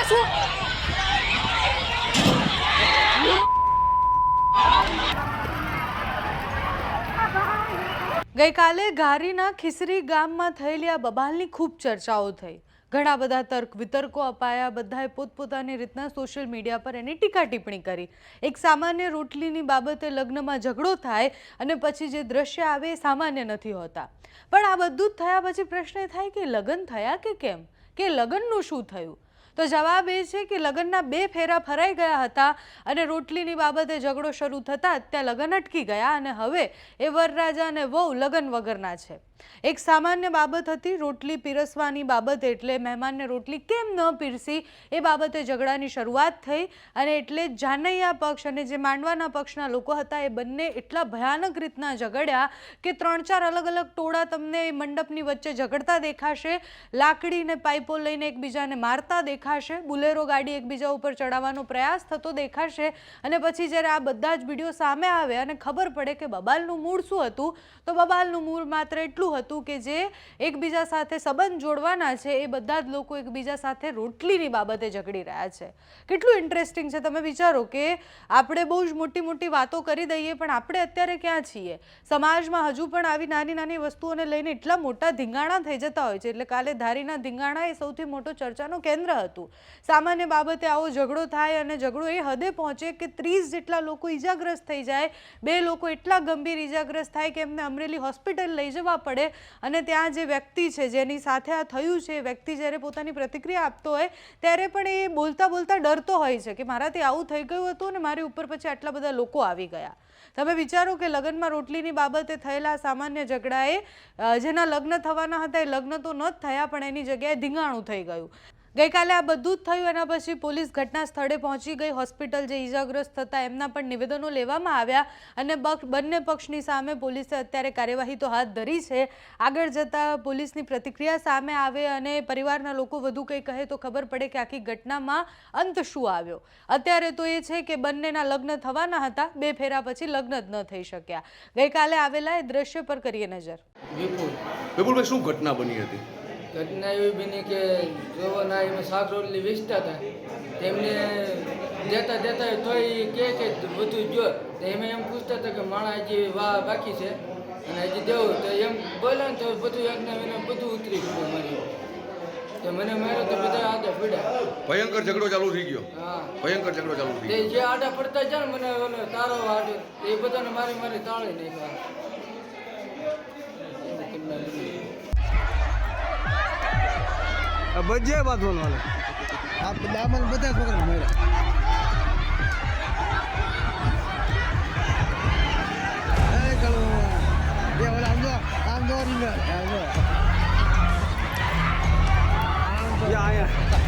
શું ગઈકાલે ઘારીના ખીસરી ગામમાં થયેલી આ બબાલની ખૂબ ચર્ચાઓ થઈ. ઘણા બધા તર્ક વિતર્કો અપાયા. બધાએ પોતપોતાની રીતના સોશિયલ મીડિયા પર એની ટીકા ટિપ્પણી કરી. એક સામાન્ય રોટલીની બાબતે લગ્નમાં ઝઘડો થાય અને પછી જે દ્રશ્ય આવે એ સામાન્ય નથી હોતા. પણ આ બધું જ થયા પછી પ્રશ્ન એ થાય કે લગ્ન થયા કે કેમ, કે લગ્નનું શું થયું? તો જવાબ એ છે કે લગ્નના 2 ફેરા ફરાઈ ગયા હતા અને રોટલીની બાબતે ઝઘડો શરૂ થતાં ત્યાં લગ્ન અટકી ગયા અને હવે એ વરરાજા અને વહુ લગ્ન વગરના છે. એક સામાન્ય બાબત હતી રોટલી પીરસવાની બાબત, એટલે મહેમાનને રોટલી કેમ ન પીરસી એ બાબતે ઝઘડાની શરૂઆત થઈ અને એટલે જાનૈયા પક્ષ અને જે માંડવાના પક્ષના લોકો હતા એ બંને એટલા ભયાનક રીતના ઝઘડ્યા કે 3-4 અલગ અલગ ટોળા તમને મંડપની વચ્ચે ઝઘડતા દેખાશે. લાકડીને પાઇપો લઈને એકબીજાને મારતા દેખાશે. બુલેરો ગાડી એકબીજા ઉપર ચડાવવાનો પ્રયાસ થતો દેખાશે. અને પછી જ્યારે આ બધા જ વિડીયો સામે આવે અને ખબર પડે કે બબાલનું મૂળ શું હતું, તો બબાલનું મૂળ માત્ર એટલું હતું કે જે એકબીજા સાથે સંબંધ જોડવાના છે એ બધા જ લોકો એકબીજા સાથે રોટલીની બાબતે ઝઘડી રહ્યા છે. કેટલું ઇન્ટરેસ્ટિંગ છે. તમે વિચારો કે આપણે બહુ જ મોટી મોટી વાતો કરી દઈએ પણ આપણે અત્યારે ક્યાં છીએ? સમાજમાં હજુ પણ આવી નાની નાની વસ્તુઓને લઈને એટલા મોટા ધીંગાણા થઈ જતા હોય છે. એટલે કાલે ધારીના ધીંગાણા એ સૌથી મોટો ચર્ચાનો કેન્દ્ર હતું. સામાન્ય બાબતે આવો ઝઘડો થાય અને ઝઘડો એ હદે પહોંચે કે 30 જેટલા લોકો ઈજાગ્રસ્ત થઈ જાય. 2 લોકો એટલા ગંભીર ઈજાગ્રસ્ત થાય કે એમને અમરેલી હોસ્પિટલ લઈ જવા પડે અને ત્યાં જે વ્યક્તિ છે જેની સાથે આ થયું છે એ વ્યક્તિ જ્યારે પોતાની પ્રતિક્રિયા આપતો હોય ત્યારે પણ એ બોલતા બોલતા ડરતો હોય છે કે મારાથી આવું થઈ ગયું હતું અને મારી ઉપર પછી આટલા બધા લોકો આવી ગયા. તમે વિચારો કે લગ્નમાં રોટલીની બાબતે થયેલા સામાન્ય ઝઘડાએ જેના લગ્ન થવાના હતા એ લગ્ન તો ન જ થયા પણ એની જગ્યાએ ધીંગાણું થઈ ગયું. ગઈકાલે આ બધું જ થયું. એના પછી પોલીસ ઘટના સ્થળે પહોંચી ગઈ. હોસ્પિટલ જે ઈજાગ્રસ્ત થતા એમના પણ નિવેદનો લેવામાં આવ્યા અને બંને પક્ષની સામે પોલીસે અત્યારે કાર્યવાહી તો હાથ ધરી છે. આગળ જતાં પોલીસની પ્રતિક્રિયા સામે આવે અને પરિવારના લોકો વધુ કંઈ કહે તો ખબર પડે કે આખી ઘટનામાં અંત શું આવ્યો. અત્યારે તો એ છે કે બંનેના લગ્ન થવાના હતા, 2 ફેરા પછી લગ્ન જ ન થઈ શક્યા. ગઈકાલે આવેલા એ દ્રશ્ય પર કરીએ નજર. વિપુલભાઈ, શું ઘટના બની હતી? ઘટના એવી બની કે જોવાના એમાં શાક રોટલી વેચતા હતા. તેમને દેતા તોય કે બધું જો એમાં એમ પૂછતા હતા કે માણા હજી બાકી છે અને હજી દેવું તો એમ બોલ્યા ને તો બધું એકને બધું ઉતરી ગયું મારી. તો મને માર્યો તો બધા આડા પડ્યા. ભયંકર ઝઘડો ચાલુ થઈ ગયો. હા, ભયંકર ઝઘડો ચાલુ થઈ ગયો. જે આડા પડતા જાય ને મને તારો આડો એ બધાને મારી તાળી નાખ્યા. બજે બાત બોલવાનો આપ દામન બધા છોકરા મળ્યા. એ કળો એ ઓલા આમ દો યા આયા